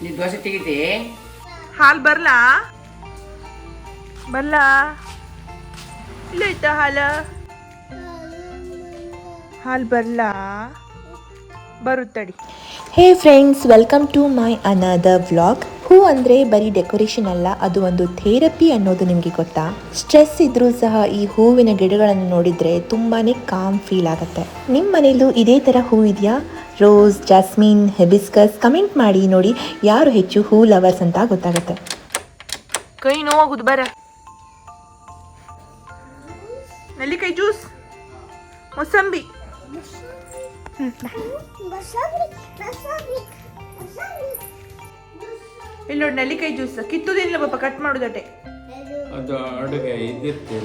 ನೀ ದೋಸೆ ತೆಗಿತಿ ಹಾಲು ಬರ್ಲಾ ಬರ್ಲಾ ಇಲ್ಲ ಐತಾ ಹಾಲು ಬರ್ಲಾ ಬರುತ್ತಡಿ. Hey friends, welcome to my another vlog. ಹೂ ಅಂದರೆ ಬರೀ ಡೆಕೋರೇಷನ್ ಅಲ್ಲ, ಅದು ಒಂದು ಥೆರಪಿ ಅನ್ನೋದು ನಿಮಗೆ ಗೊತ್ತಾ? ಸ್ಟ್ರೆಸ್ ಇದ್ರೂ ಸಹ ಈ ಹೂವಿನ ಗಿಡಗಳನ್ನು ನೋಡಿದರೆ ತುಂಬಾ ಕಾಮ್ ಫೀಲ್ ಆಗುತ್ತೆ. ನಿಮ್ಮ ಮನೇಲೂ ಇದೇ ಥರ ಹೂ ಇದೆಯಾ? ರೋಸ್, ಜಾಸ್ಮಿನ್, ಹೆಬಿಸ್ಕಸ್ ಕಮೆಂಟ್ ಮಾಡಿ ನೋಡಿ ಯಾರು ಹೆಚ್ಚು ಹೂ ಲವರ್ಸ್ ಅಂತ ಗೊತ್ತಾಗುತ್ತೆ. ಕೈ ನೋವಾಗುದು ಬರ ನೆಲ್ಲಿಕಾಯಿ ಜ್ಯೂಸ್, ಮೊಸಂಬಿ. ಇಲ್ಲಿ ನೋಡಿ ನೆಲ್ಲಿಕಾಯಿ ಜ್ಯೂಸ್ ಕಿತ್ತುದಿಲ್ಲ ಪಾಪ, ಕಟ್ ಮಾಡುದಟೆ. ಅದು ಅಡುಗೆ ಇದ್ದಿರ್ತೀರ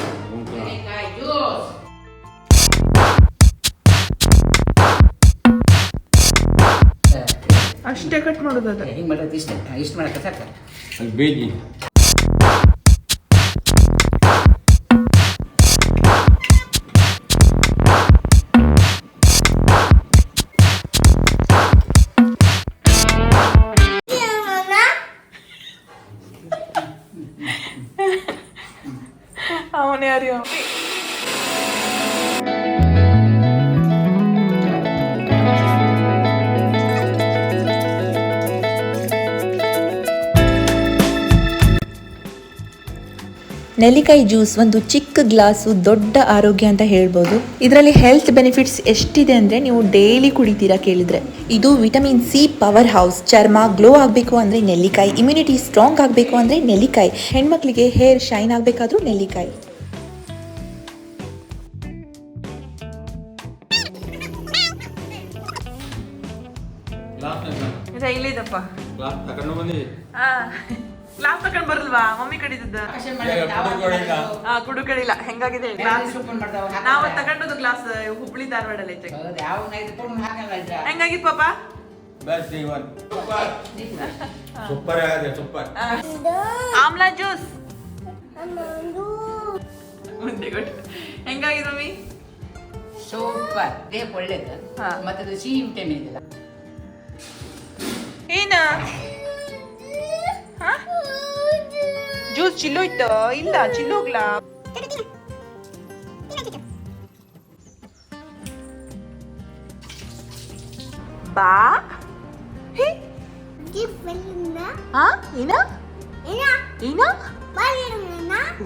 ಅಷ್ಟೇ ಕಟ್ ಮಾಡುದು ಅದು. ಹಿಂಗೆ ಮಾಡೋದು ಇಷ್ಟು ಮಾಡಕ್ಕೆ ಸಾಕ. ಅದು ಬೇಜಿ ಅವನೇ ಅರಿಯೋ. ನೆಲ್ಲಿಕಾಯಿ ಜ್ಯೂಸ್ ಒಂದು ಚಿಕ್ಕ ಗ್ಲಾಸು ದೊಡ್ಡ ಆರೋಗ್ಯ ಅಂತ ಹೇಳ್ಬೋದು. ಇದರಲ್ಲಿ ಹೆಲ್ತ್ ಬೆನಿಫಿಟ್ಸ್ ಎಷ್ಟಿದೆ ಅಂದರೆ ನೀವು ಡೈಲಿ ಕುಡಿತೀರಾ ಕೇಳಿದರೆ. ಇದು ವಿಟಮಿನ್ ಸಿ ಪವರ್ ಹೌಸ್. ಚರ್ಮ ಗ್ಲೋ ಆಗಬೇಕು ಅಂದರೆ ನೆಲ್ಲಿಕಾಯಿ, ಇಮ್ಯುನಿಟಿ ಸ್ಟ್ರಾಂಗ್ ಆಗಬೇಕು ಅಂದರೆ ನೆಲ್ಲಿಕಾಯಿ, ಹೆಣ್ಮಕ್ಳಿಗೆ ಹೇರ್ ಶೈನ್ ಆಗಬೇಕಾದ್ರೂ ನೆಲ್ಲಿಕಾಯಿ. ಇಲ್ಲಿದಪ್ಪ ತಗೊಂಡು ಬಂದಿ ಗ್ಲಾಸ್ ತಕೊಂಡ್ ಬರಲ್ವಾ? ಮಮ್ಮಿ ಕಡಿದದ್ದ ಕುಡು ಕಡಿಲ್ಲ. ಹೆಂಗಾಗಿದೆ ನಾವು ತಗೊಂಡದ್ದು ಗ್ಲಾಸ್ ಹುಬ್ಳಿ ಧಾರವಾಡಲ್ಲಿ ಐತೆ. ಹೆಂಗಾಗಿತ್ತು ಪಾಪ? ಸೂಪರ್ ಆಗಿದೆ, ಸೂಪರ್. ಆಮ್ಲಾ ಜ್ಯೂಸ್ ಮುಂದೆ ಕೊಟ್ಟು ಹೆಂಗಾಗಿದೆ ಮಮ್ಮಿ? ಸೂಪರ್, ದೇಹಕ್ಕೆ ಒಳ್ಳೇದು. ಮತ್ತದು ಸಿಹಿ ವಿಟಮಿನ್ ಇದೆಲ್ಲ. ಏನ ಜ್ಯೂಸ್ ಚಿಲ್ಲು ಇತ್ತು? ಇಲ್ಲ, ಚಿಲ್ಲೋಗ್ಲಾ? ಬಾ ಹೇ ಏನ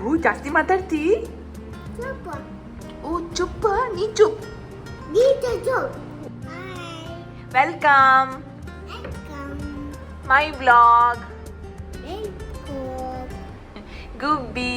ಓ ಜಾಸ್ತಿ ಮಾತಾಡ್ತಿ. ಓ ಚುಪ್ಪ, ನೀ ಚುಪ್. ವೆಲ್ಕಮ್ ಮೈ ವ್ಲಾಗ್. ಗುಬ್ಬಿ